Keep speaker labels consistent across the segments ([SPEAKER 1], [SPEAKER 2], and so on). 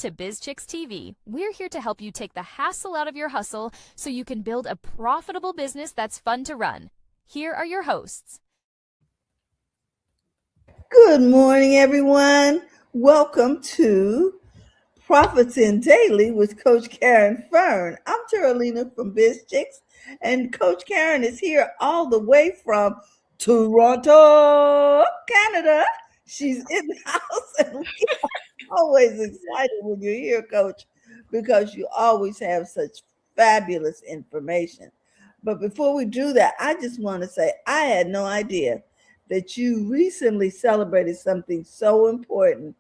[SPEAKER 1] to BizChicks TV. We're here to help you take the hassle out of your hustle so you can build a profitable business that's fun to run. Here are your hosts.
[SPEAKER 2] Good morning, everyone. Welcome to Profits in Daily with Coach Caren Fern. I'm Terralina from BizChicks, and Coach Caren is here all the way from Toronto, Canada. She's in the house, and we are always excited when you're here, Coach, because you always have such fabulous information. But before we do that, I just want to say I had no idea that you recently celebrated something so important,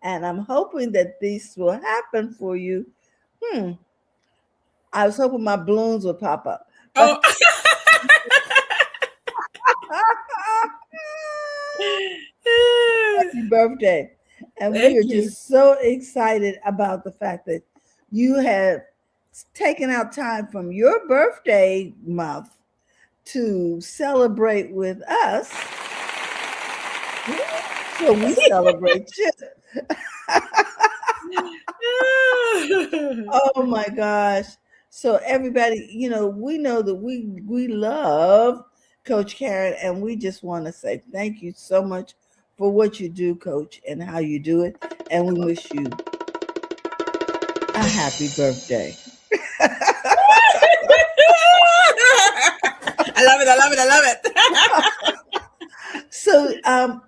[SPEAKER 2] and I'm hoping that this will happen for you. I was hoping my balloons would pop up.
[SPEAKER 3] Oh.
[SPEAKER 2] Happy birthday. And we are just so excited about the fact that you have taken out time from your birthday month to celebrate with us. So we celebrate you. Oh my gosh. So everybody, we know that we love Coach Caren, and we just want to say thank you so much for what you do, Coach, and how you do it. And we wish you a happy birthday.
[SPEAKER 3] I love it.
[SPEAKER 2] So,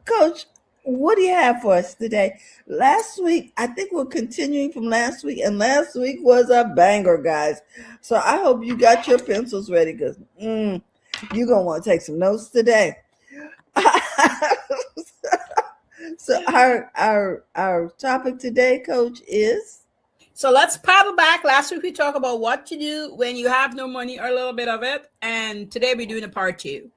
[SPEAKER 2] Coach, what do you have for us today? Last week, I think we're continuing from last week, and last week was a banger, guys. So I hope you got your pencils ready, because you're going to want to take some notes today. So our topic today, Coach, is?
[SPEAKER 3] So let's paddle back. Last week we talked about what to do when you have no money or a little bit of it. And today we're doing a part 2.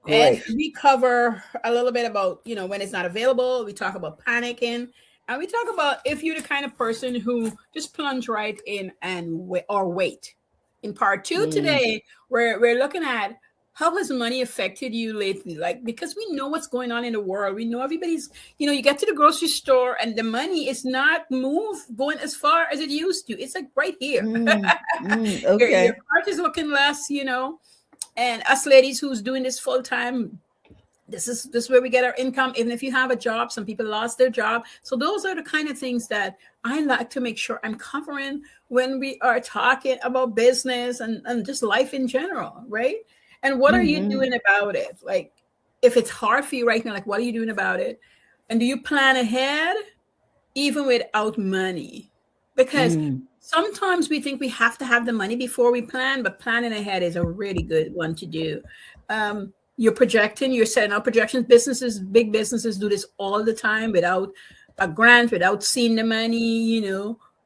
[SPEAKER 2] Great.
[SPEAKER 3] And we cover a little bit about, when it's not available. We talk about panicking. And we talk about if you're the kind of person who just plunge right in and wait. In part 2 today, we're looking at how has money affected you lately? Because we know what's going on in the world. We know everybody's, you get to the grocery store and the money is not going as far as it used to. It's like right here.
[SPEAKER 2] Okay.
[SPEAKER 3] Your cart is looking less, and us ladies who's doing this full time, this is where we get our income. Even if you have a job, some people lost their job. So those are the kind of things that I like to make sure I'm covering when we are talking about business and just life in general, right? And what are you doing about it? Like, if it's hard for you right now, what are you doing about it? And do you plan ahead even without money? Because sometimes we think we have to have the money before we plan, but planning ahead is a really good one to do. You're projecting, you're setting up projections. Big businesses do this all the time without a grant, without seeing the money,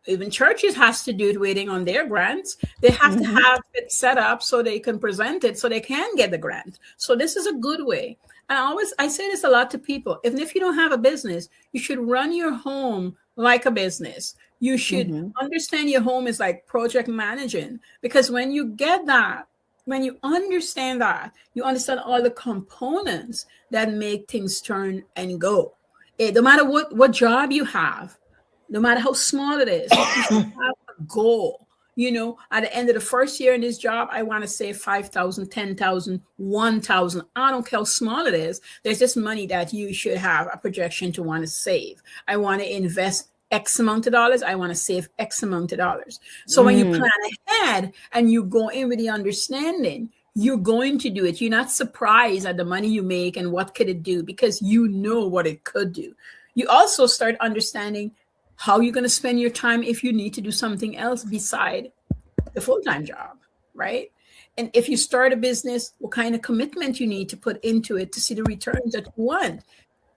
[SPEAKER 3] Even churches has to do it waiting on their grants. They have to have it set up so they can present it so they can get the grant. So this is a good way. And I say this a lot to people. Even if you don't have a business, you should run your home like a business. You should understand your home is like project managing, because when you get that, when you understand that, you understand all the components that make things turn and go. No matter what job you have, no matter how small it is, you should have a goal. At the end of the first year in this job, I want to save 5,000, 10,000, 1,000. I don't care how small it is. There's just money that you should have a projection to want to save. I want to invest X amount of dollars. I want to save X amount of dollars. So when you plan ahead and you go in with the understanding, you're going to do it. You're not surprised at the money you make and what could it do, because you know what it could do. You also start understanding how you're going to spend your time if you need to do something else beside the full-time job, right? And if you start a business, what kind of commitment you need to put into it to see the returns that you want.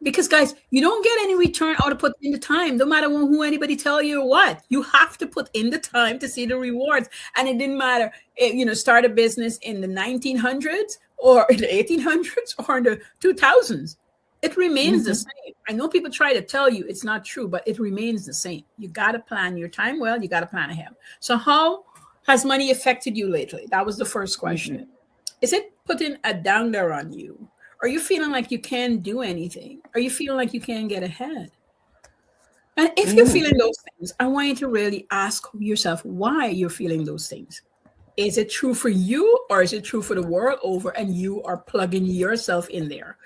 [SPEAKER 3] Because, guys, you don't get any return out of putting in the time, no matter who anybody tell you or what. You have to put in the time to see the rewards. And it didn't matter, start a business in the 1900s or in the 1800s or in the 2000s. It remains the same. I know people try to tell you it's not true, but it remains the same. You got to plan your time well. You got to plan ahead. So how has money affected you lately? That was the first question. Is it putting a downer on you? Are you feeling like you can't do anything? Are you feeling like you can't get ahead? And if you're
[SPEAKER 2] Mm.
[SPEAKER 3] feeling those things, I want you to really ask yourself why you're feeling those things. Is it true for you or is it true for the world over and you are plugging yourself in there?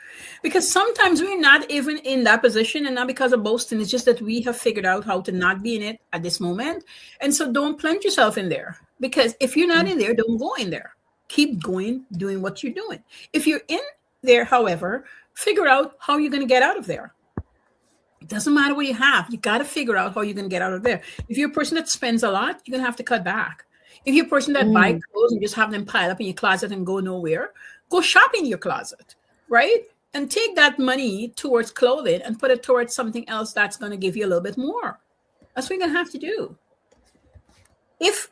[SPEAKER 3] Because sometimes we're not even in that position and not because of boasting. It's just that we have figured out how to not be in it at this moment. And so don't plunge yourself in there because if you're not in there, don't go in there. Keep going, doing what you're doing. If you're in there, however, figure out how you're going to get out of there. It doesn't matter what you have. You got to figure out how you're going to get out of there. If you're a person that spends a lot, you're going to have to cut back. If you're a person that buy
[SPEAKER 2] Mm.
[SPEAKER 3] clothes and just have them piled up in your closet and go nowhere, go shop in your closet, right? And take that money towards clothing and put it towards something else that's going to give you a little bit more. That's what you're going to have to do. If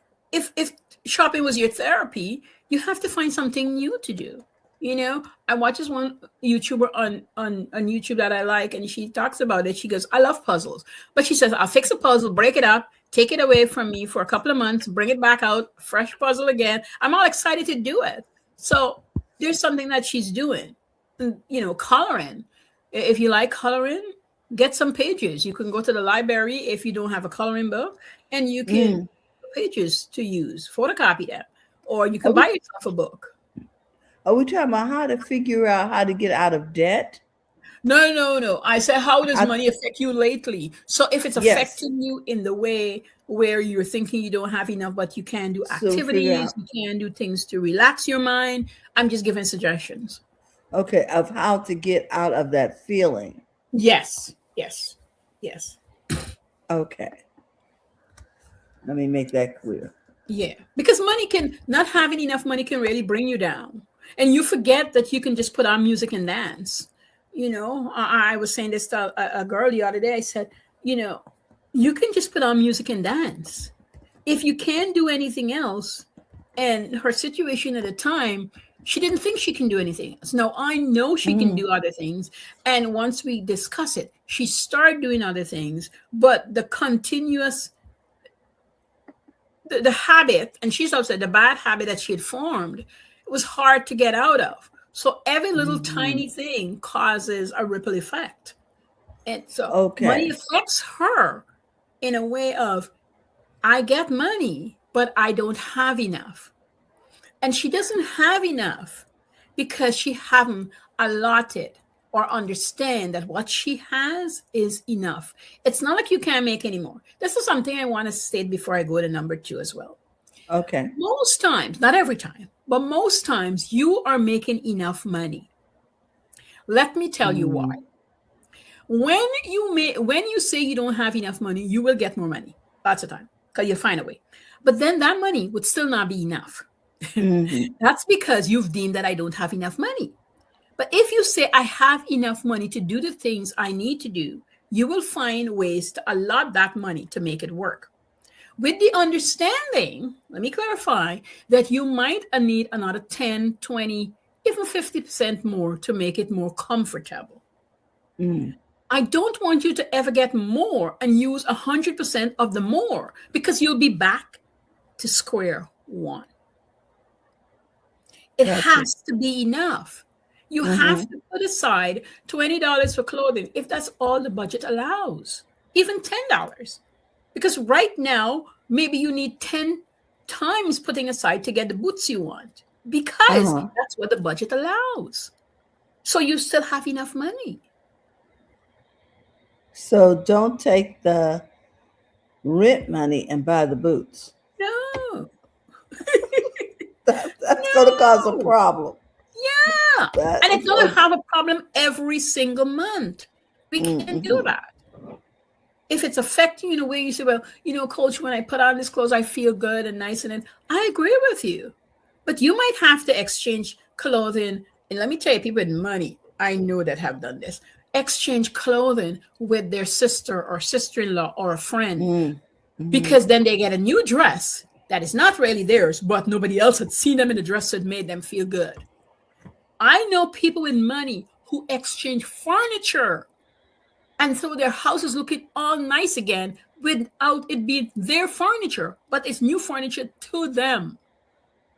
[SPEAKER 3] shopping was your therapy, you have to find something new to do. You know, I watch this one YouTuber on YouTube that I like, and she talks about it. She goes, I love puzzles. But she says, I'll fix a puzzle, break it up, take it away from me for a couple of months, bring it back out, fresh puzzle again. I'm all excited to do it. So there's something that she's doing. You know, coloring. If you like coloring, get some pages. You can go to the library if you don't have a coloring book, and you can pages to use, photocopy them, or you can
[SPEAKER 2] Are we,
[SPEAKER 3] buy yourself a book.
[SPEAKER 2] are we talking about how to figure out how to get out of debt?
[SPEAKER 3] No. I said, how does
[SPEAKER 2] I,
[SPEAKER 3] money affect you lately? So if it's
[SPEAKER 2] yes.
[SPEAKER 3] affecting you in the way where you're thinking you don't have enough, but you can do
[SPEAKER 2] So figure
[SPEAKER 3] activities,
[SPEAKER 2] out.
[SPEAKER 3] you can do things to relax your mind. I'm just giving suggestions.
[SPEAKER 2] Okay, of how to get out of that feeling.
[SPEAKER 3] Yes.
[SPEAKER 2] Okay, let me make that clear.
[SPEAKER 3] Yeah, because money can not having enough money can really bring you down, and you forget that you can just put on music and dance. You know, I was saying this to a girl the other day. I said, you know, you can just put on music and dance. If you can't do anything else, and her situation at the time, she didn't think she can do anything else. No, I know she can
[SPEAKER 2] Mm.
[SPEAKER 3] do other things. And once we discuss it, she started doing other things, but the continuous the habit, and she's also the bad habit that she had formed, it was hard to get out of. So every little
[SPEAKER 2] Mhm.
[SPEAKER 3] tiny thing causes a ripple effect. And so money
[SPEAKER 2] Okay.
[SPEAKER 3] affects her in a way of, I get money, but I don't have enough. And she doesn't have enough because she haven't allotted or understand that what she has is enough. It's not like you can't make any more. This is something I want to state before I go to number 2 as well.
[SPEAKER 2] Okay.
[SPEAKER 3] Most times, not every time, but most times you are making enough money. Let me tell you why.
[SPEAKER 2] Mm.
[SPEAKER 3] When you say you don't have enough money, you will get more money lots of time because you'll find a way. But then that money would still not be enough.
[SPEAKER 2] Mhm.
[SPEAKER 3] That's because you've deemed that I don't have enough money. But if you say I have enough money to do the things I need to do, you will find ways to allot that money to make it work. With the understanding, let me clarify, that you might need another 10, 20, even 50% more to make it more comfortable.
[SPEAKER 2] Mm.
[SPEAKER 3] I don't want you to ever get more and use 100% of the more because you'll be back to square one. It
[SPEAKER 2] Gotcha.
[SPEAKER 3] has to be enough. You have
[SPEAKER 2] Mm-hmm.
[SPEAKER 3] to put aside $20 for clothing if that's all the budget allows, even $10. Because right now, maybe you need 10 times putting aside to get the boots you want because
[SPEAKER 2] Uh-huh.
[SPEAKER 3] that's what the budget allows. So you still have enough money.
[SPEAKER 2] So don't take the rent money and buy the boots.
[SPEAKER 3] No,
[SPEAKER 2] That's going to cause a
[SPEAKER 3] no.
[SPEAKER 2] problem.
[SPEAKER 3] Yeah.
[SPEAKER 2] That
[SPEAKER 3] And
[SPEAKER 2] is
[SPEAKER 3] it's going to
[SPEAKER 2] going.
[SPEAKER 3] have a problem every single month. We can't do
[SPEAKER 2] Mm-hmm.
[SPEAKER 3] that. If it's affecting you in a way you say, well, you know, coach, when I put on this clothes, I feel good and nice. And then I agree with you. But you might have to exchange clothing. And let me tell you, people with money, I know that have done this. Exchange clothing with their sister or sister-in-law or a friend
[SPEAKER 2] Mm-hmm.
[SPEAKER 3] because then they get a new dress that is not really theirs, but nobody else had seen them in the dress that made them feel good. I know people with money who exchange furniture. And so their house is looking all nice again without it being their furniture, but it's new furniture to them.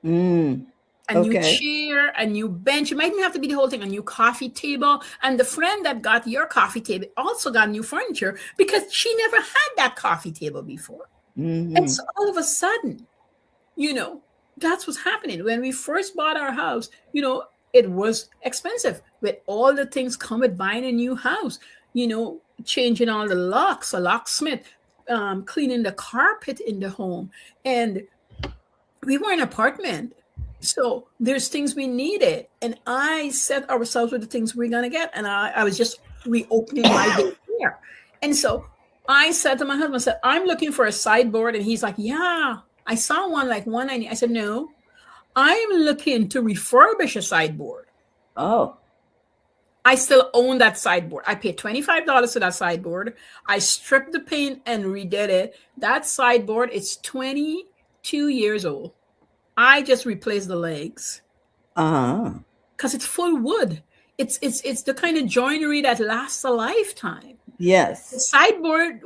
[SPEAKER 2] Mm.
[SPEAKER 3] a new
[SPEAKER 2] Okay.
[SPEAKER 3] chair, a new bench. It might even have to be the whole thing, a new coffee table. And the friend that got your coffee table also got new furniture because she never had that coffee table before. And
[SPEAKER 2] Mm-hmm.
[SPEAKER 3] so all of a sudden, that's what's happening. When we first bought our house, it was expensive. With all the things come with buying a new house, changing all the locks, a locksmith, cleaning the carpet in the home. And we were in an apartment. So there's things we needed. And I set ourselves with the things we're going to get. And I was just reopening my day here. And so I said to my husband, I said, I'm looking for a sideboard. And he's like, yeah, I saw one like 190. I said, no, I'm looking to refurbish a sideboard.
[SPEAKER 2] Oh.
[SPEAKER 3] I still own that sideboard. I paid $25 for that sideboard. I stripped the paint and redid it. That sideboard is 22 years old. I just replaced the legs. Because it's full wood. It's the kind of joinery that lasts a lifetime.
[SPEAKER 2] Yes.
[SPEAKER 3] The sideboard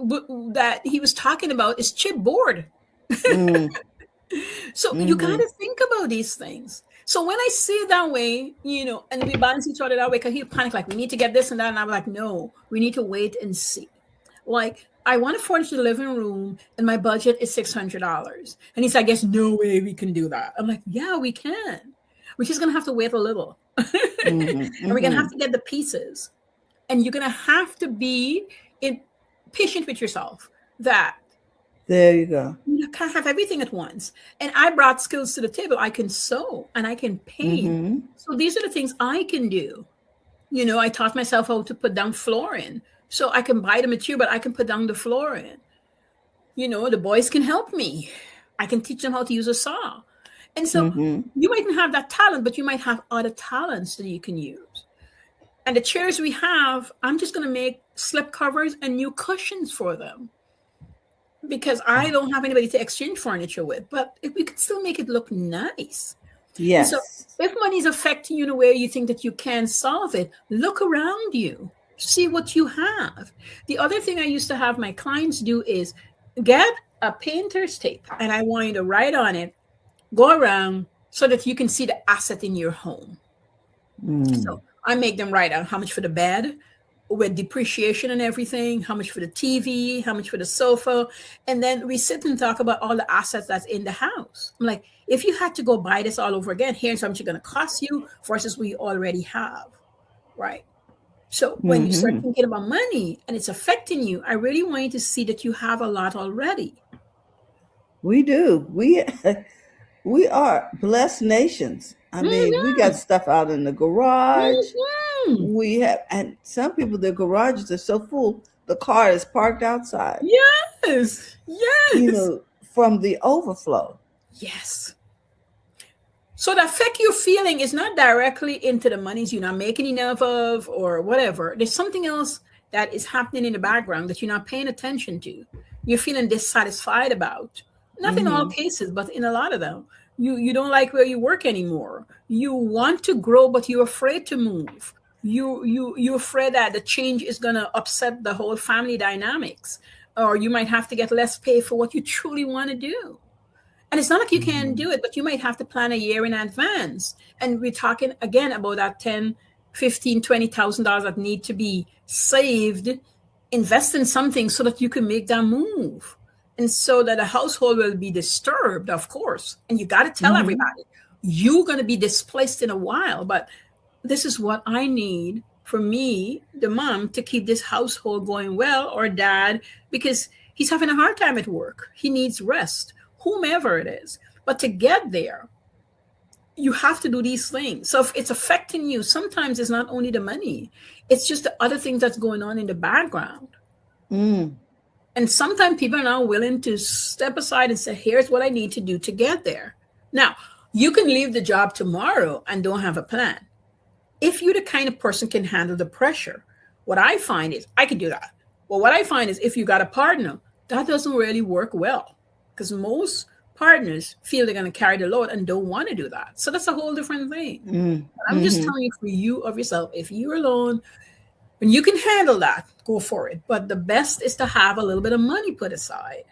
[SPEAKER 3] that he was talking about is chipboard. So you got to think about these things. So when I see it that way, and we balance each other that way, because he panicked, like, we need to get this and that. And I'm like, no, we need to wait and see. Like, I want to furnish the living room and my budget is $600. And he's like, there's no way we can do that. I'm like, yeah, we can. We're just going to have to wait a little. And we're going to have to get the pieces. And you're going to have to be patient with yourself.
[SPEAKER 2] There you go.
[SPEAKER 3] You can't have everything at once. And I brought skills to the table. I can sew and I can paint. So these are the things I can do. I taught myself how to put down flooring. So I can buy the material, but I can put down the flooring. The boys can help me. I can teach them how to use a saw. And so you mightn't have that talent, but you might have other talents that you can use. And the chairs we have, I'm just going to make slip covers and new cushions for them. Because I don't have anybody to exchange furniture with, but we could still make it look nice.
[SPEAKER 2] Yes.
[SPEAKER 3] So if money's affecting you in a way you think that you can solve it, look around you, see what you have. The other thing I used to have my clients do is get a painter's tape, and I want you to write on it, go around so that you can see the asset in your home. So I make them write out how much for the bed, with depreciation and everything, how much for the TV, how much for the sofa. And then we sit and talk about all the assets that's in the house. I'm like, if you had to go buy this all over again, here's how much it's going to cost you versus what you already have, right? So when you start thinking about money and it's affecting you, I really want you to see that you have a lot already.
[SPEAKER 2] We do. We are blessed nations. I mean, we got stuff out in the garage. We have, and some people, their garages are so full, the car is parked outside.
[SPEAKER 3] Yes.
[SPEAKER 2] From the overflow.
[SPEAKER 3] Yes. So the effect you're feeling is not directly into the monies you're not making enough of or whatever. There's something else that is happening in the background that you're not paying attention to. You're feeling dissatisfied about. Not in all cases, but in a lot of them. You don't like where you work anymore. You want to grow, but you're afraid to move. You're afraid that the change is going to upset the whole family dynamics, or you might have to get less pay for what you truly want to do. And it's not like you can't do it, but you might have to plan a year in advance. And we're talking again about that $10,000, $15,000, $20,000 that need to be saved. Invest in something so that you can make that move. And so that a household will be disturbed, of course. And you got to tell everybody, you're going to be displaced in a while, but this is what I need for me, the mom, to keep this household going well, or dad, because he's having a hard time at work. He needs rest, whomever it is. But to get there, you have to do these things. So if it's affecting you, sometimes it's not only the money, it's just the other things that's going on in the background. And sometimes people are not willing to step aside and say, here's what I need to do to get there. Now, you can leave the job tomorrow and don't have a plan. If you're the kind of person can handle the pressure, what I find is I can do that. Well, what I find is if you got a partner, that doesn't really work well, because most partners feel they're going to carry the load and don't want to do that. So that's a whole different thing. I'm just telling you, for you of yourself, if you're alone and you can handle that, go for it. But the best is to have a little bit of money put aside,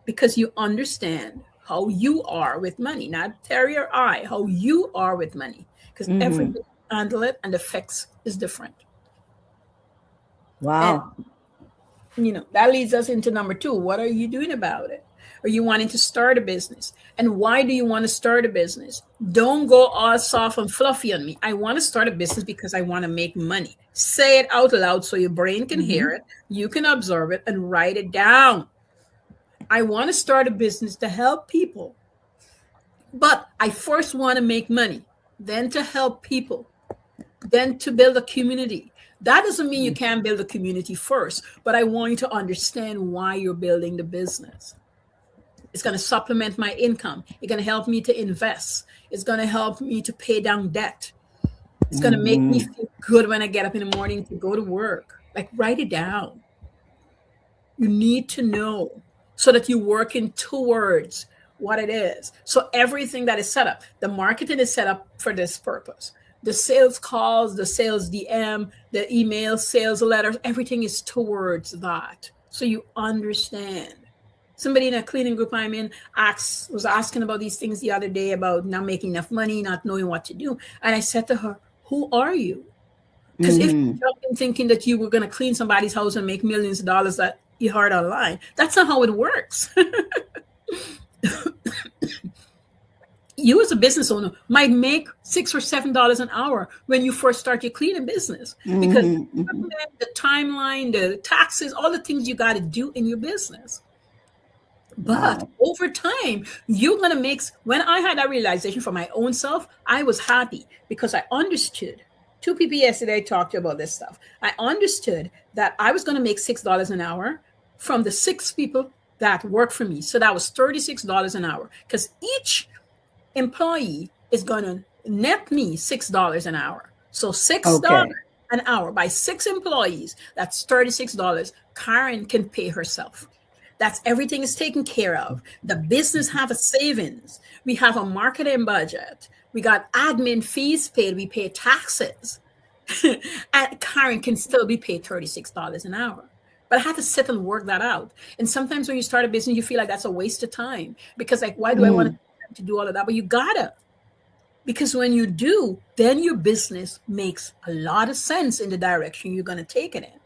[SPEAKER 3] because you understand how you are with money, not Terry or I, how you are with money, because
[SPEAKER 2] Mm-hmm.
[SPEAKER 3] everybody handle it and the effects is different. And
[SPEAKER 2] Wow.
[SPEAKER 3] that leads us into number 2. What are you doing about it? Are you wanting to start a business? And why do you want to start a business? Don't go all soft and fluffy on me. I want to start a business because I want to make money. Say it out loud so your brain can hear
[SPEAKER 2] Mm-hmm.
[SPEAKER 3] it, you can observe it, and write it down. I want to start a business to help people, but I first want to make money, then to help people, then to build a community. That doesn't mean you can't build a community first, but I want you to understand why you're building the business. It's going to supplement my income. It's going to help me to invest. It's going to help me to pay down debt. It's going to make me
[SPEAKER 2] Mm-hmm.
[SPEAKER 3] feel good when I get up in the morning to go to work. Like, write it down. You need to know so that you're working towards what it is. So everything that is set up, the marketing is set up for this purpose. The sales calls, the sales DM, the email, sales letters, everything is towards that. So you understand. Somebody in a cleaning group I'm in was asking about these things the other day about not making enough money, not knowing what to do. And I said to her, who are you? Because if
[SPEAKER 2] Mm-hmm.
[SPEAKER 3] you're thinking that you were going to clean somebody's house and make millions of dollars that you heard online, that's not how it works. You as a business owner might make $6 or $7 an hour when you first start your cleaning business, because
[SPEAKER 2] Mm-hmm.
[SPEAKER 3] the timeline, the taxes, all the things you got to do in your business. But
[SPEAKER 2] Wow.
[SPEAKER 3] over time, you're going to make, when I had that realization for my own self, I was happy because I understood. 2 people yesterday talked to you about this stuff. I understood that I was going to make $6 an hour from the 6 people that work for me. So that was $36 an hour, because each employee is going to net me $6 an hour. So $6
[SPEAKER 2] Okay.
[SPEAKER 3] an hour by 6 employees, that's $36. Caren can pay herself. That's everything is taken care of. The business have a savings. We have a marketing budget. We got admin fees paid. We pay taxes. And Caren can still be paid $36 an hour. But I had to sit and work that out. And sometimes when you start a business, you feel like that's a waste of time, because like, why do I want to do all of that? But you gotta, because when you do, then your business makes a lot of sense in the direction you're going to take it in.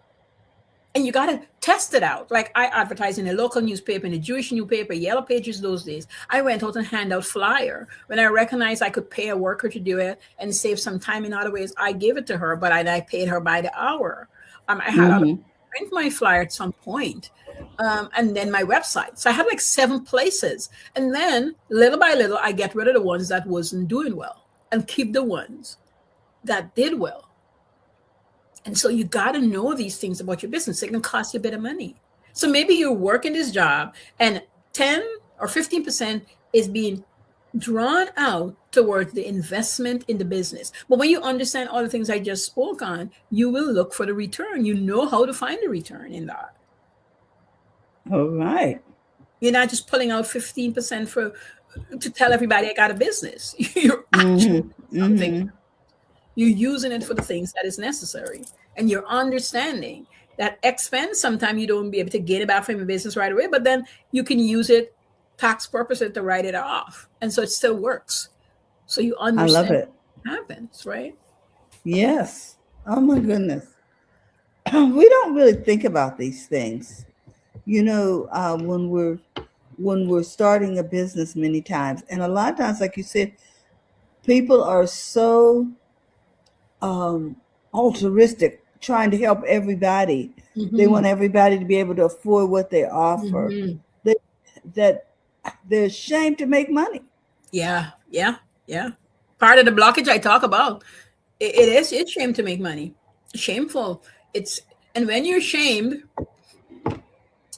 [SPEAKER 3] And you got to test it out. Like, I advertised in a local newspaper, in a Jewish newspaper, Yellow Pages those days. I went out and hand out flyer. When I recognized I could pay a worker to do it and save some time in other ways, I gave it to her, but I paid her by the hour. I had to
[SPEAKER 2] Mm-hmm.
[SPEAKER 3] print my flyer at some point. And then my website. So I had like 7 places. And then little by little, I get rid of the ones that wasn't doing well and keep the ones that did well. And so you got to know these things about your business. It can cost you a bit of money. So maybe you're working this job and 10 or 15% is being drawn out towards the investment in the business. But when you understand all the things I just spoke on, you will look for the return. You know how to find the return in that.
[SPEAKER 2] All right.
[SPEAKER 3] You're not just pulling out 15% to tell everybody I got a business. You're actually
[SPEAKER 2] Mm-hmm.
[SPEAKER 3] something.
[SPEAKER 2] Mm-hmm.
[SPEAKER 3] You're using it for the things that is necessary. And you're understanding that expense, sometimes you don't be able to get it back from your business right away, but then you can use it tax purposes to write it off. And so it still works. So you
[SPEAKER 2] I love
[SPEAKER 3] understand
[SPEAKER 2] it.
[SPEAKER 3] what happens, right?
[SPEAKER 2] Yes. Oh my goodness. We don't really think about these things, when we're starting a business many times, and a lot of times, like you said, people are so altruistic, trying to help everybody. They want
[SPEAKER 3] Mm-hmm.
[SPEAKER 2] everybody to be able to afford what they offer.
[SPEAKER 3] Mm-hmm.
[SPEAKER 2] They, that they're ashamed to make money.
[SPEAKER 3] Yeah, yeah, yeah. Part of the blockage I talk about, it's shame to make money. Shameful. It's And when you're shamed,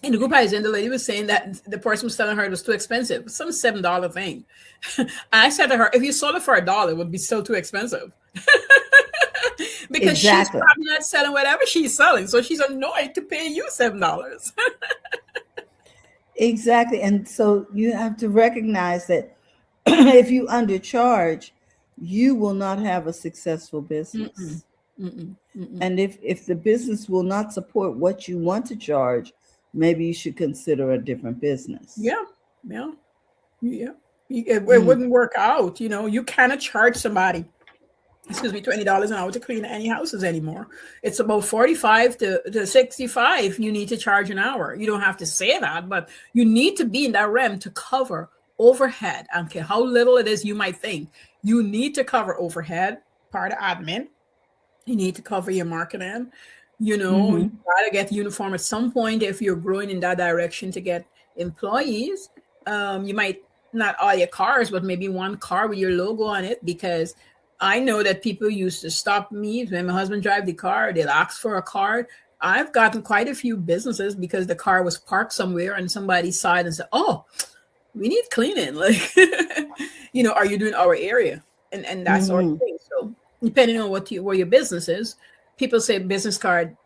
[SPEAKER 3] in the group I was in, the lady was saying that the person was telling her it was too expensive, some $7 thing. I said to her, if you sold it for $1, it would be still too expensive. Because she's
[SPEAKER 2] Exactly.
[SPEAKER 3] probably not selling whatever she's selling. So she's annoyed to pay you $7.
[SPEAKER 2] Exactly. And so you have to recognize that if you undercharge, you will not have a successful
[SPEAKER 3] Mm-mm,
[SPEAKER 2] business.
[SPEAKER 3] mm-mm, mm-mm.
[SPEAKER 2] And if the business will not support what you want to charge, maybe you should consider a different business.
[SPEAKER 3] Yeah, yeah. Yeah. It wouldn't work out. You know, you cannot charge somebody, excuse me, $20 an hour to clean any houses anymore. It's about 45 to 65 you need to charge an hour. You don't have to say that, but you need to be in that realm to cover overhead. I don't care how little it is you might think. You need to cover overhead, part of admin. You need to cover your marketing. You know, you gotta get uniform at some point if you're growing in that direction to get employees. You might not all your cars, but maybe one car with your logo on it, because I know that people used to stop me when my husband drive the car. They'll ask for a card. I've gotten quite a few businesses because the car was parked somewhere and somebody saw it and said, "Oh, we need cleaning." Like, you know, are you doing our area? And that sort of thing. So depending on where your business is, people say business card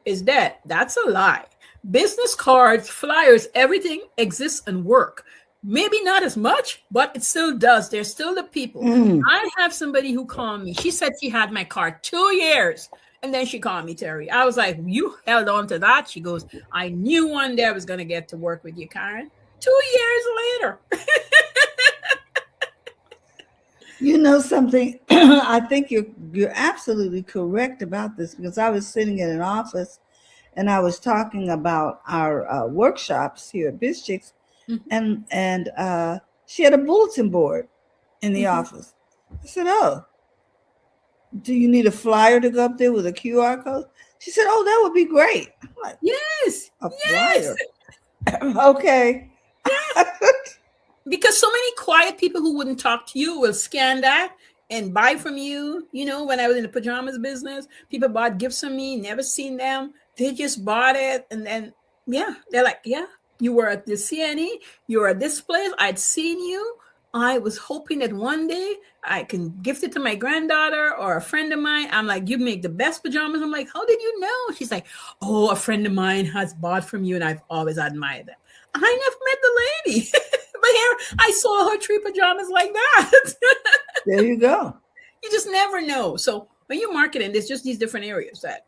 [SPEAKER 3] is dead. That's a lie. Business cards, flyers, everything exists and work. Maybe not as much, but it still does. There's still the people. I have somebody who called me. She said she had my card 2 years. And then she called me, Terry. I was like, you held on to that? She goes, I knew one day I was going to get to work with you, Caren. 2 years later.
[SPEAKER 2] You know something? I think you're absolutely correct about this, because I was sitting in an office and I was talking about our workshops here at BizChicks, and she had a bulletin board in the office. I said, "Oh, do you need a flyer to go up there with a QR code?" She said, "Oh, that would be great." I'm like,
[SPEAKER 3] yes,
[SPEAKER 2] a flyer. Okay.
[SPEAKER 3] Because so many quiet people who wouldn't talk to you will scan that and buy from you. You know, when I was in the pajamas business, people bought gifts from me, never seen them. They just bought it. And then, yeah, they're like, yeah, you were at the CNE, you were at this place, I'd seen you. I was hoping that one day I can gift it to my granddaughter or a friend of mine. I'm like, you make the best pajamas. I'm like, how did you know? She's like, oh, a friend of mine has bought from you and I've always admired them. I never met the lady. But here I saw her 3 pajamas like that.
[SPEAKER 2] There you go.
[SPEAKER 3] You just never know. So when you're marketing, there's just these different areas that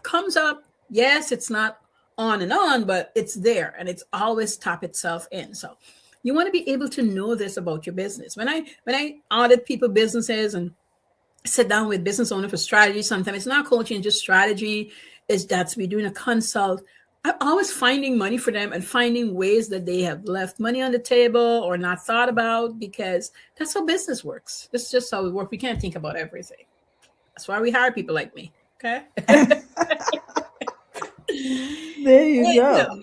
[SPEAKER 3] comes up. Yes, it's not on and on, but it's there and it's always top itself in. So you want to be able to know this about your business. When I audit people businesses and sit down with business owner for strategy, sometimes it's not coaching, just strategy. Is that's me doing a consult. I'm always finding money for them and finding ways that they have left money on the table or not thought about, because that's how business works. That's just how it works. We can't think about everything. That's why we hire people like me. Okay.
[SPEAKER 2] There you go.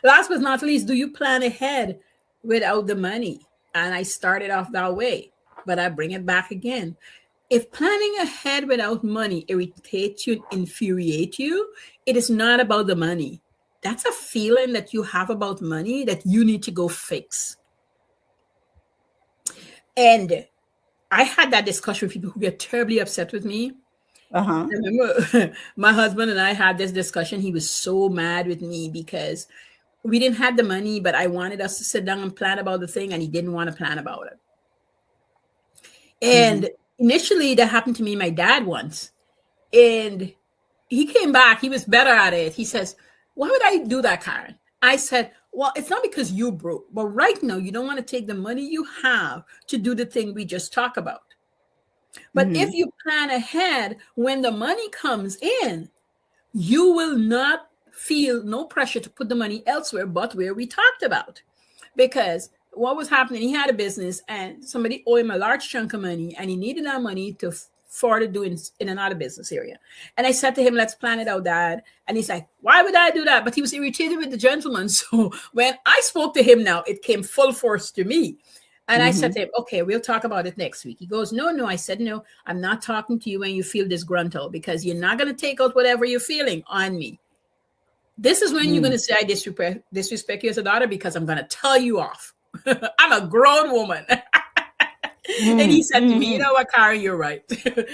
[SPEAKER 3] Last but not least, do you plan ahead without the money? And I started off that way, but I bring it back again. If planning ahead without money irritates you and infuriates you, it is not about the money. That's a feeling that you have about money that you need to go fix. And I had that discussion with people who get terribly upset with me. I remember my husband and I had this discussion. He was so mad with me because we didn't have the money, but I wanted us to sit down and plan about the thing, and he didn't want to plan about it. And initially that happened to me, my dad once. And he came back. He was better at it. He says, why would I do that, Caren? I said, well, it's not because you broke, but right now you don't want to take the money you have to do the thing we just talked about. But if you plan ahead, when the money comes in, you will not feel no pressure to put the money elsewhere but where we talked about. Because what was happening, he had a business and somebody owed him a large chunk of money and he needed that money to further do in another business area. And I said to him, let's plan it out, Dad. And he's like, why would I do that? But he was irritated with the gentleman. So when I spoke to him now, it came full force to me. And I said to him, okay, we'll talk about it next week. He goes, no. I said, no, I'm not talking to you when you feel disgruntled, because you're not going to take out whatever you're feeling on me. This is when you're going to say I disrespect you as a daughter, because I'm going to tell you off. I'm a grown woman. And he said to me, you know what, Caren, you're right.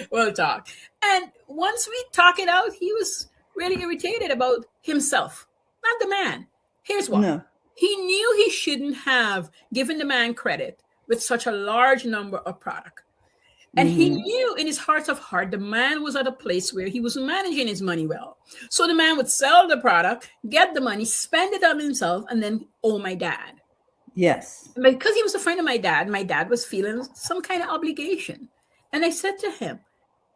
[SPEAKER 3] We'll talk. And once we talk it out, he was really irritated about himself, not the man. Here's why. No. He knew he shouldn't have given the man credit with such a large number of product. And he knew in his heart of heart, the man was at a place where he was managing his money well. So the man would sell the product, get the money, spend it on himself, and then owe my dad.
[SPEAKER 2] Yes.
[SPEAKER 3] Because he was a friend of my dad was feeling some kind of obligation. And I said to him,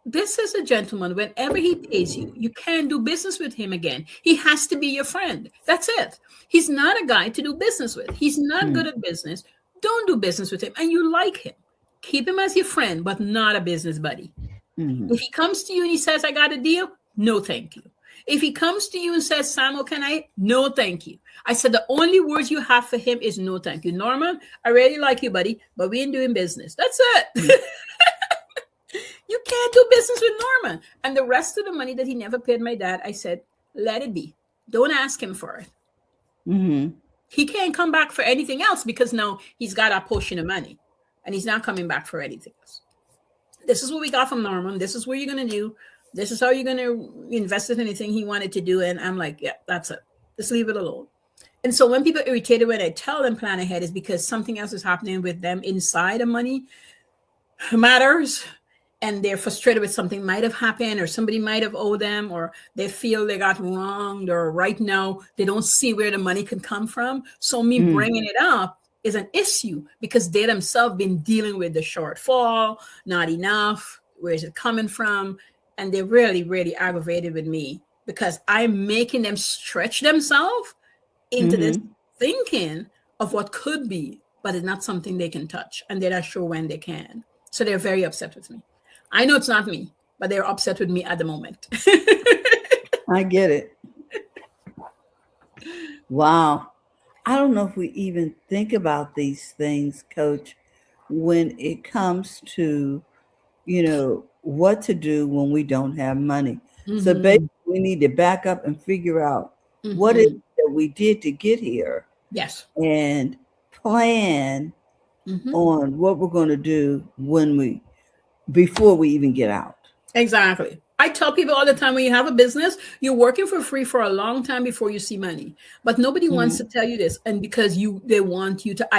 [SPEAKER 3] this is a gentleman. Whenever he pays you, you can't do business with him again. He has to be your friend. That's it. He's not a guy to do business with. He's not good at business. Don't do business with him. And you like him. Keep him as your friend, but not a business buddy. If he comes to you and he says, I got a deal, no, thank you. If he comes to you and says, Samuel, can I? No, thank you. I said, the only words you have for him is no, thank you. Norman, I really like you, buddy, but we ain't doing business. That's it. You can't do business with Norman. And the rest of the money that he never paid my dad, I said, let it be. Don't ask him for it. He can't come back for anything else because now he's got a portion of money and he's not coming back for anything else. This is what we got from Norman. This is what you're going to do. This is how you're going to invest in anything he wanted to do. And I'm like, yeah, that's it. Just leave it alone. And so when people are irritated when I tell them plan ahead is because something else is happening with them inside of money matters. And they're frustrated with something might have happened or somebody might have owed them or they feel they got wronged or right now they don't see where the money can come from. So me bringing it up is an issue because they themselves been dealing with the shortfall, not enough, where is it coming from? And they're really, really aggravated with me because I'm making them stretch themselves into this thinking of what could be, but it's not something they can touch. And they're not sure when they can. So they're very upset with me. I know it's not me, but they're upset with me at the moment.
[SPEAKER 2] I get it. Wow. I don't know if we even think about these things, Coach, when it comes to, what to do when we don't have money. So basically, we need to back up and figure out what it is that we did to get here.
[SPEAKER 3] Yes.
[SPEAKER 2] And plan on what we're going to do before we even get out.
[SPEAKER 3] Exactly. I tell people all the time, when you have a business, you're working for free for a long time before you see money. But nobody wants to tell you this. And because they want you to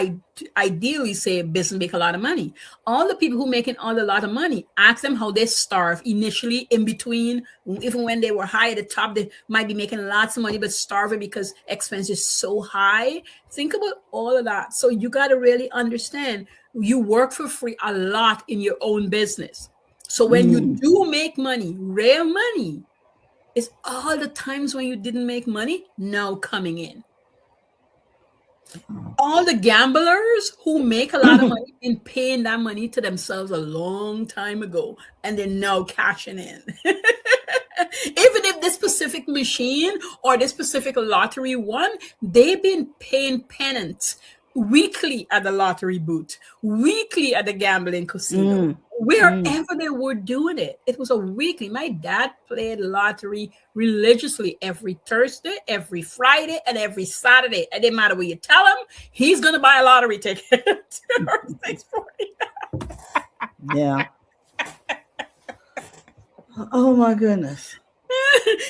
[SPEAKER 3] ideally say business make a lot of money. All the people who making all a lot of money, ask them how they starve initially, in between, even when they were high at the top, they might be making lots of money, but starving because expense is so high. Think about all of that. So you got to really understand, you work for free a lot in your own business. So when you do make money, real money, it's all the times when you didn't make money now coming in. All the gamblers who make a lot of money and paying that money to themselves a long time ago, and they're now cashing in. Even if this specific machine or this specific lottery won, they've been paying penance weekly at the lottery booth, weekly at the gambling casino, wherever they were doing it. It was a weekly. My dad played lottery religiously every Thursday, every Friday, and every Saturday. It didn't matter what you tell him, he's going to buy a lottery ticket.
[SPEAKER 2] Yeah. Oh my goodness.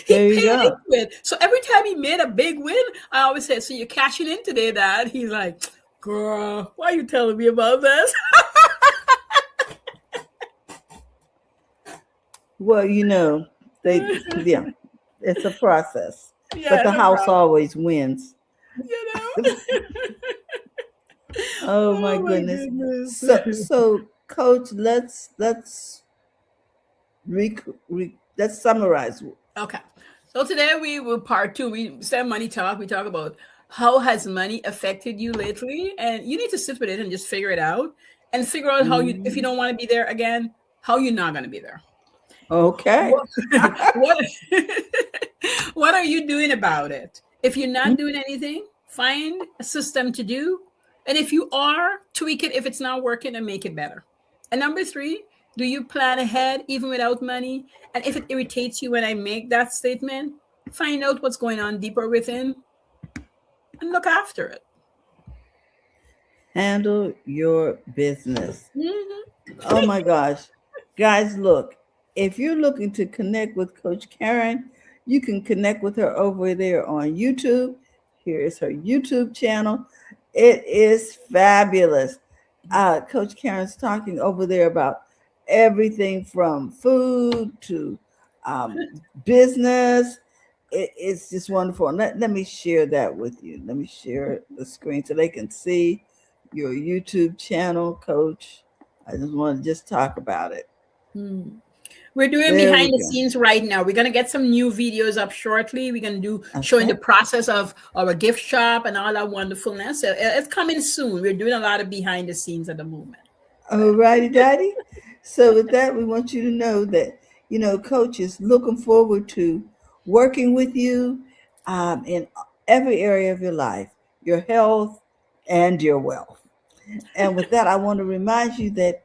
[SPEAKER 2] There you go.
[SPEAKER 3] So every time he made a big win, I always said, so you're cashing in today, Dad? He's like, girl, why are you telling me about this?
[SPEAKER 2] Well, it's a process. But the house always wins. Oh my goodness. So Coach, let's summarize.
[SPEAKER 3] Okay. So today we will part 2. We said money talk. We talk about how has money affected you lately, and you need to sit with it and just figure it out and figure out how you, if you don't want to be there again, how you're not going to be there.
[SPEAKER 2] Okay.
[SPEAKER 3] What are you doing about it? If you're not doing anything, find a system to do. And if you are, tweak it if it's not working and make it better. And number 3, do you plan ahead even without money? And if it irritates you when I make that statement, find out what's going on deeper within and look after it.
[SPEAKER 2] Handle your business. Oh my gosh. Guys, look, if you're looking to connect with Coach Caren, you can connect with her over there on YouTube. Here is her YouTube channel. It is fabulous. Coach Caren's talking over there about everything from food to business. it's just wonderful. And let me share that with you. Let me share the screen so they can see your YouTube channel, Coach. I just want to just talk about it.
[SPEAKER 3] We're doing
[SPEAKER 2] There we
[SPEAKER 3] behind the
[SPEAKER 2] go.
[SPEAKER 3] scenes right now. We're gonna get some new videos up shortly. We're gonna do showing
[SPEAKER 2] Okay.
[SPEAKER 3] the process of our gift shop and all that wonderfulness. So it's coming soon. We're doing a lot of behind the scenes at the moment.
[SPEAKER 2] All righty, daddy. So with that, we want you to know that, Coach is looking forward to working with you in every area of your life, your health and your wealth. And with that, I want to remind you that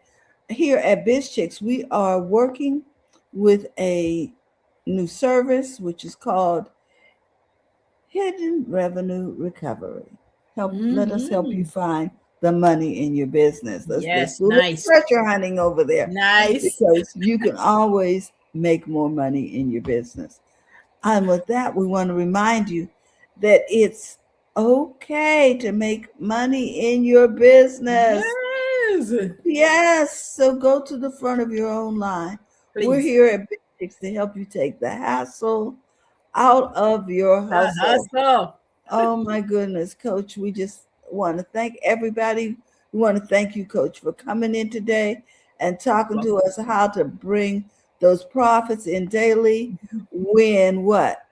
[SPEAKER 2] here at BizChicks, we are working with a new service, which is called Hidden Revenue Recovery. Let us help you
[SPEAKER 3] Mhm.
[SPEAKER 2] find the money in your business. Let's
[SPEAKER 3] Yes,
[SPEAKER 2] do a little
[SPEAKER 3] nice,
[SPEAKER 2] treasure hunting over there
[SPEAKER 3] nice.
[SPEAKER 2] because you can always make more money in your business. And with that, we want to remind you that it's okay to make money in your business.
[SPEAKER 3] Yes,
[SPEAKER 2] Yes. So go to the front of your own line. We're
[SPEAKER 3] please.
[SPEAKER 2] here at Basics to help you take the hassle out of your
[SPEAKER 3] The
[SPEAKER 2] hustle.
[SPEAKER 3] hustle.
[SPEAKER 2] Oh my goodness, Coach. We just want to thank everybody. We want to thank you, Coach, for coming in today and talking to us how to bring those profits in daily when what?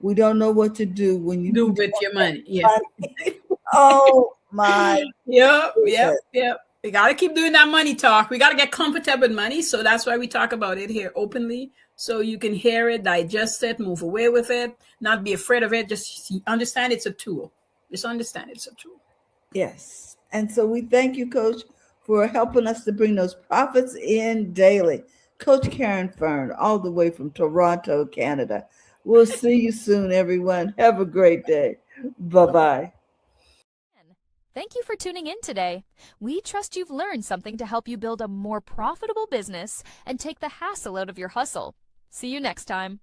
[SPEAKER 2] We don't know what to do when you
[SPEAKER 3] Do
[SPEAKER 2] don't
[SPEAKER 3] with your money. Yeah.
[SPEAKER 2] have money. Oh my
[SPEAKER 3] Yep, yep,
[SPEAKER 2] goodness.
[SPEAKER 3] yep. We got to keep doing that money talk. We got to get comfortable with money. So that's why we talk about it here openly. So you can hear it, digest it, move away with it, not be afraid of it. Just understand it's a tool. Just understand it's a tool.
[SPEAKER 2] Yes. And so we thank you, Coach, for helping us to bring those profits in daily. Coach Caren Fern, all the way from Toronto, Canada. We'll see you soon, everyone. Have a great day. Bye bye.
[SPEAKER 1] Thank you for tuning in today. We trust you've learned something to help you build a more profitable business and take the hassle out of your hustle. See you next time.